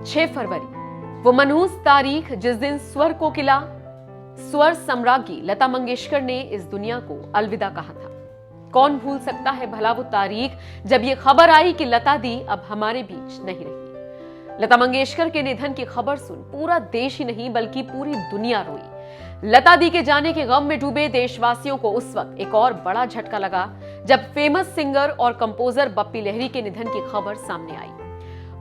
6 फरवरी, वो मनहूस तारीख जिस दिन स्वर कोकिला, स्वर सम्राज्ञी लता मंगेशकर ने इस दुनिया को अलविदा कहा था। कौन भूल सकता है भला वो तारीख जब ये खबर आई कि लता दी अब हमारे बीच नहीं रही। लता मंगेशकर के निधन की खबर सुन पूरा देश ही नहीं बल्कि पूरी दुनिया रोई। लता दी के जाने के गम में डूबे देशवासियों को उस वक्त एक और बड़ा झटका लगा जब फेमस सिंगर और कंपोजर बप्पी लहरी के निधन की खबर सामने आई।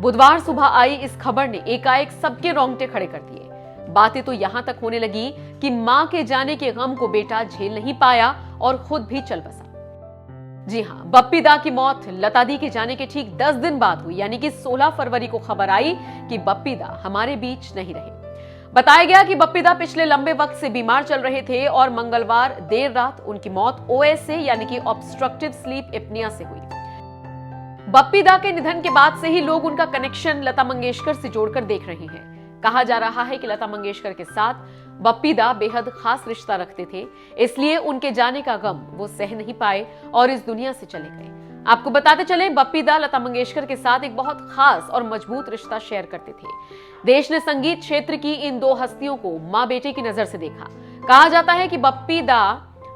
बुधवार सुबह आई इस खबर ने एकाएक सबके रोंगटे खड़े कर दिए। बातें तो यहां तक होने लगी कि मां के जाने के गम को बेटा झेल नहीं पाया और खुद भी चल बसा। जी हां, बप्पी दा की मौत लता दी के जाने के ठीक 10 दिन बाद हुई, यानी कि 16 फरवरी को खबर आई कि बप्पी दा हमारे बीच नहीं रहे। बताया गया कि बप्पी दा पिछले लंबे वक्त से बीमार चल रहे थे और मंगलवार देर रात उनकी मौत ओएसए यानी कि ऑब्स्ट्रक्टिव स्लीप एपनिया से हुई। बप्पी दा के निधन के बाद से ही लोग उनका कनेक्शन लता मंगेशकर से जोड़कर देख रहे हैं। कहा जा रहा है कि लता मंगेशकर के साथ बप्पी दा बेहद खास रिश्ता रखते थे, इसलिए उनके जाने का गम वो सह नहीं पाए और इस दुनिया से चले गए। आपको बताते चलें, बप्पी दा लता मंगेशकर के साथ एक बहुत खास और मजबूत रिश्ता शेयर करते थे। देश ने संगीत क्षेत्र की इन दो हस्तियों को मां बेटे की नजर से देखा। कहा जाता है कि बप्पी दा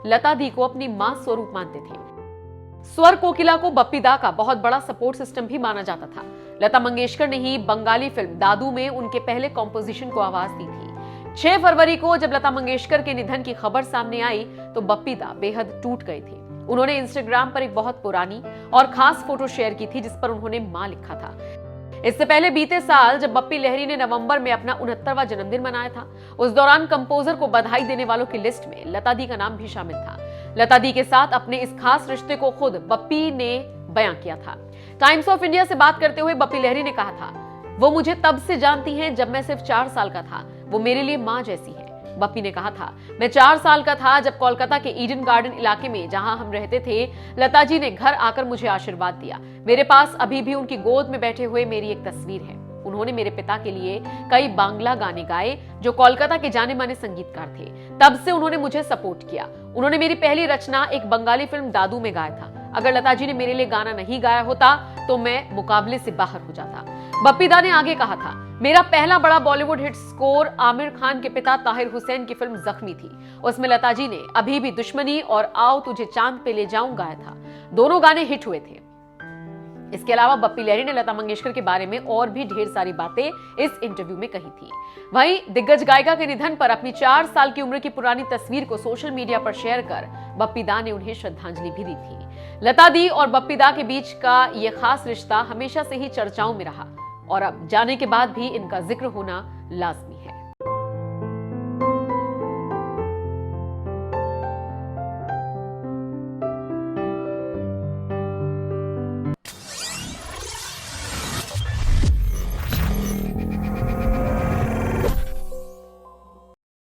लता दी को अपनी मां स्वरूप मानते थे। स्वर कोकिला को बप्पी दा का बहुत बड़ा सपोर्ट सिस्टम भी माना जाता था। लता मंगेशकर ने ही बंगाली फिल्म दादू में उनके पहले कॉम्पोजिशन को आवाज दी थी। 6 फरवरी को जब लता मंगेशकर के निधन की खबर सामने आई तो बप्पी दा बेहद टूट गए थे। उन्होंने इंस्टाग्राम पर एक बहुत पुरानी और खास फोटो शेयर की थी जिस पर उन्होंने मां लिखा था। इससे पहले बीते साल जब बप्पी लहरी ने नवंबर में अपना 69वां जन्मदिन मनाया था, उस दौरान कंपोजर को बधाई देने वालों की लिस्ट में लता दी का नाम भी शामिल था। लता दी के साथ अपने इस खास रिश्ते को खुद बप्पी ने बयां किया था। टाइम्स ऑफ इंडिया से बात करते हुए बप्पी लहरी ने कहा था, वो मुझे तब से जानती हैं जब मैं सिर्फ 4 साल का था। वो मेरे लिए मां जैसी है। बप्पी ने कहा था, मैं 4 साल का था जब कोलकाता के ईडन गार्डन इलाके में जहां हम रहते थे, लता जी ने घर आकर मुझे आशीर्वाद दिया। मेरे पास अभी भी उनकी गोद में बैठे हुए मेरी एक तस्वीर है। उन्होंने मेरे पिता के लिए कई बांग्ला गाने गाए जो कोलकाता के जाने माने संगीतकार थे। तब से उन्होंने मुझे सपोर्ट किया। उन्होंने मेरी पहली रचना एक बंगाली फिल्म दादू में गाया था। अगर लता जी ने मेरे लिए गाना नहीं गाया होता तो मैं मुकाबले से बाहर हो जाता। बप्पी दा ने आगे कहा था, मेरा पहला बड़ा बॉलीवुड हिट स्कोर आमिर खान के पिता ताहिर हुसैन की फिल्म जख्मी थी। उसमें लता जी ने अभी भी दुश्मनी और आओ तुझे चांद पे ले जाऊं गाया था। दोनों गाने हिट हुए थे। इसके अलावा बप्पी लहरी ने लता मंगेशकर के बारे में और भी ढेर सारी बातें इस इंटरव्यू में कही थी। वहीं दिग्गज गायिका के निधन पर अपनी 4 साल की उम्र की पुरानी तस्वीर को सोशल मीडिया पर शेयर कर बप्पी दा ने उन्हें श्रद्धांजलि भी दी थी। लता दी और बप्पी दा के बीच का यह खास रिश्ता हमेशा से ही चर्चाओं में रहा और अब जाने के बाद भी इनका जिक्र होना लाजमी है।